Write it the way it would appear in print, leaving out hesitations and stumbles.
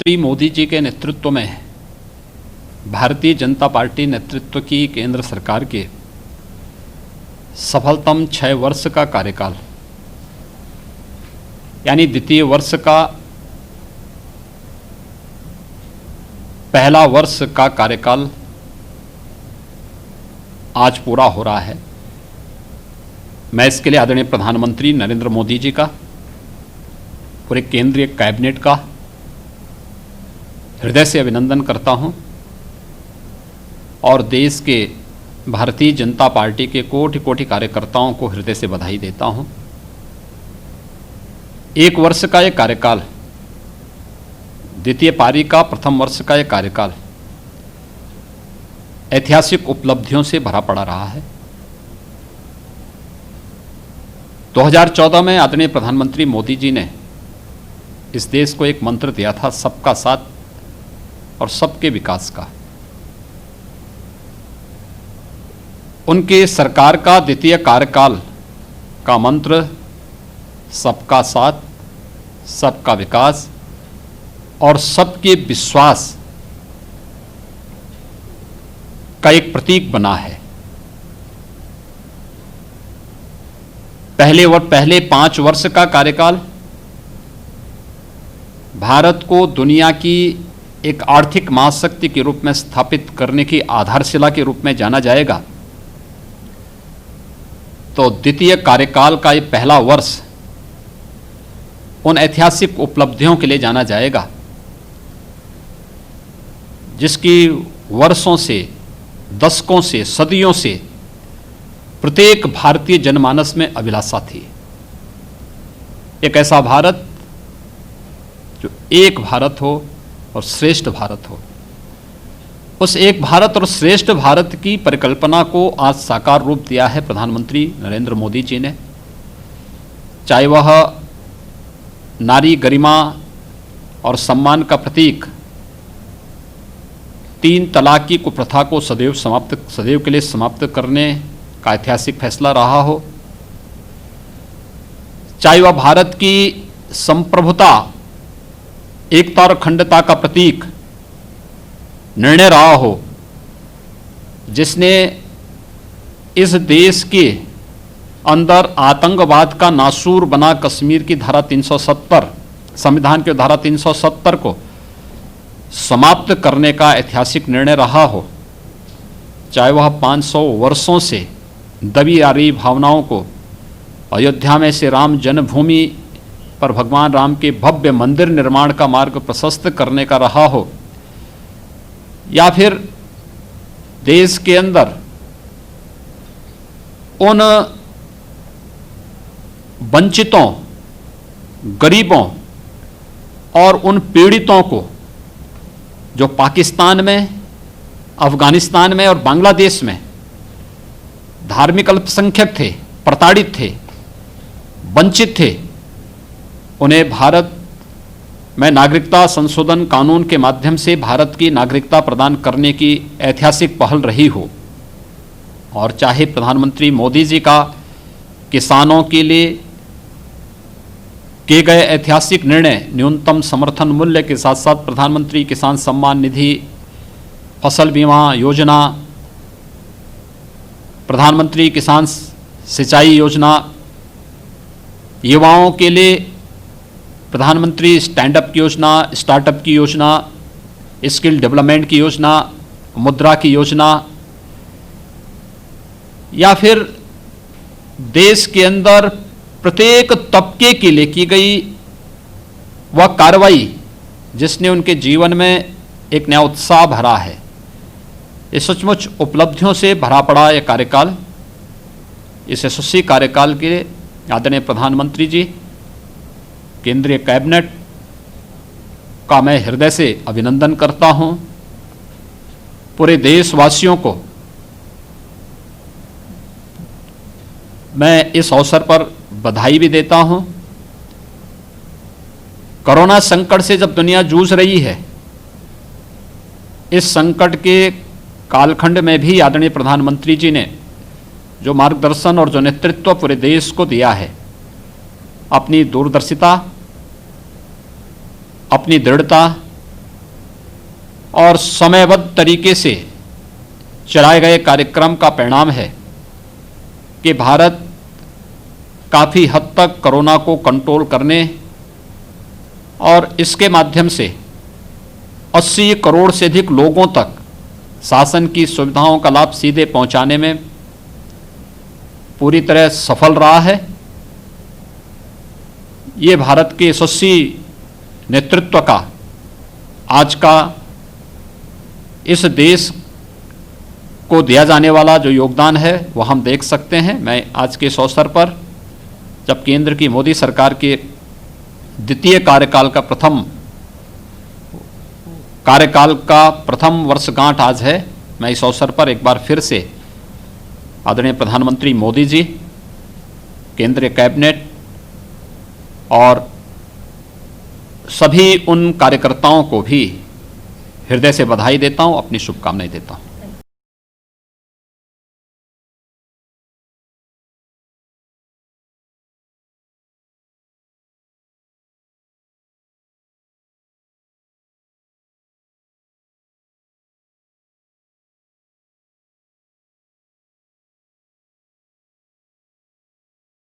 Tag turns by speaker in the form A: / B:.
A: प्रधानमंत्री मोदी जी के नेतृत्व में भारतीय जनता पार्टी नेतृत्व की केंद्र सरकार के सफलतम 6 वर्ष का कार्यकाल यानी द्वितीय वर्ष का पहला वर्ष का कार्यकाल आज पूरा हो रहा है। मैं इसके लिए आदरणीय प्रधानमंत्री नरेंद्र मोदी जी का, पूरे केंद्रीय कैबिनेट का हृदय से अभिनंदन करता हूं और देश के भारतीय जनता पार्टी के कोटि कोटि कार्यकर्ताओं को हृदय से बधाई देता हूं। 1 वर्ष का यह कार्यकाल, द्वितीय पारी का प्रथम वर्ष का यह कार्यकाल ऐतिहासिक उपलब्धियों से भरा पड़ा रहा है। 2014 में आदरणीय प्रधानमंत्री मोदी जी ने इस देश को एक मंत्र दिया था, सबका साथ और सबके विकास का। उनके सरकार का द्वितीय कार्यकाल का मंत्र सबका साथ, सबका विकास और सबके विश्वास का एक प्रतीक बना है। पहले 5 वर्ष का कार्यकाल भारत को दुनिया की एक आर्थिक महाशक्ति के रूप में स्थापित करने की आधारशिला के रूप में जाना जाएगा, तो द्वितीय कार्यकाल का ये पहला वर्ष उन ऐतिहासिक उपलब्धियों के लिए जाना जाएगा जिसकी वर्षों से, दशकों से, सदियों से प्रत्येक भारतीय जनमानस में अभिलाषा थी। एक ऐसा भारत जो एक भारत हो और श्रेष्ठ भारत हो। उस एक भारत और श्रेष्ठ भारत की परिकल्पना को आज साकार रूप दिया है प्रधानमंत्री नरेंद्र मोदी जी ने। चाहे वह नारी गरिमा और सम्मान का प्रतीक 3 तलाक की कुप्रथा को सदैव के लिए समाप्त करने का ऐतिहासिक फैसला रहा हो, चाहे वह भारत की संप्रभुता, एकता और अखंडता का प्रतीक निर्णय रहा हो, जिसने इस देश के अंदर आतंकवाद का नासूर बना कश्मीर की धारा 370, संविधान की धारा 370 को समाप्त करने का ऐतिहासिक निर्णय रहा हो, चाहे वह 500 वर्षों से दबी आ रही भावनाओं को अयोध्या में से राम जन्मभूमि पर भगवान राम के भव्य मंदिर निर्माण का मार्ग प्रशस्त करने का रहा हो, या फिर देश के अंदर उन वंचितों, गरीबों और उन पीड़ितों को जो पाकिस्तान में, अफगानिस्तान में और बांग्लादेश में धार्मिक अल्पसंख्यक थे, प्रताड़ित थे, वंचित थे, उन्हें भारत में नागरिकता संशोधन कानून के माध्यम से भारत की नागरिकता प्रदान करने की ऐतिहासिक पहल रही हो। और चाहे प्रधानमंत्री मोदी जी का किसानों के लिए किए गए ऐतिहासिक निर्णय, न्यूनतम समर्थन मूल्य के साथ साथ प्रधानमंत्री किसान सम्मान निधि, फसल बीमा योजना, प्रधानमंत्री किसान सिंचाई योजना, युवाओं के लिए प्रधानमंत्री स्टैंडअप की योजना, स्टार्टअप की योजना, स्किल डेवलपमेंट की योजना, मुद्रा की योजना, या फिर देश के अंदर प्रत्येक तबके के लिए की गई वह कार्रवाई जिसने उनके जीवन में एक नया उत्साह भरा है। ये सचमुच उपलब्धियों से भरा पड़ा यह कार्यकाल, इस यशस्वी कार्यकाल के लिए आदरणीय प्रधानमंत्री जी, केंद्रीय कैबिनेट का मैं हृदय से अभिनंदन करता हूं। पूरे देशवासियों को मैं इस अवसर पर बधाई भी देता हूं। कोरोना संकट से जब दुनिया जूझ रही है, इस संकट के कालखंड में भी आदरणीय प्रधानमंत्री जी ने जो मार्गदर्शन और जो नेतृत्व पूरे देश को दिया है, अपनी दूरदर्शिता, अपनी दृढ़ता और समयबद्ध तरीके से चलाए गए कार्यक्रम का परिणाम है कि भारत काफ़ी हद तक कोरोना को कंट्रोल करने और इसके माध्यम से 80 करोड़ से अधिक लोगों तक शासन की सुविधाओं का लाभ सीधे पहुंचाने में पूरी तरह सफल रहा है। ये भारत के यशस्वी नेतृत्व का आज का इस देश को दिया जाने वाला जो योगदान है वो हम देख सकते हैं। मैं आज के इस अवसर पर, जब केंद्र की मोदी सरकार के द्वितीय कार्यकाल का प्रथम वर्षगांठ आज है, मैं इस अवसर पर एक बार फिर से आदरणीय प्रधानमंत्री मोदी जी, केंद्रीय कैबिनेट और सभी उन कार्यकर्ताओं को भी हृदय से बधाई देता हूं, अपनी शुभकामनाएं देता हूं।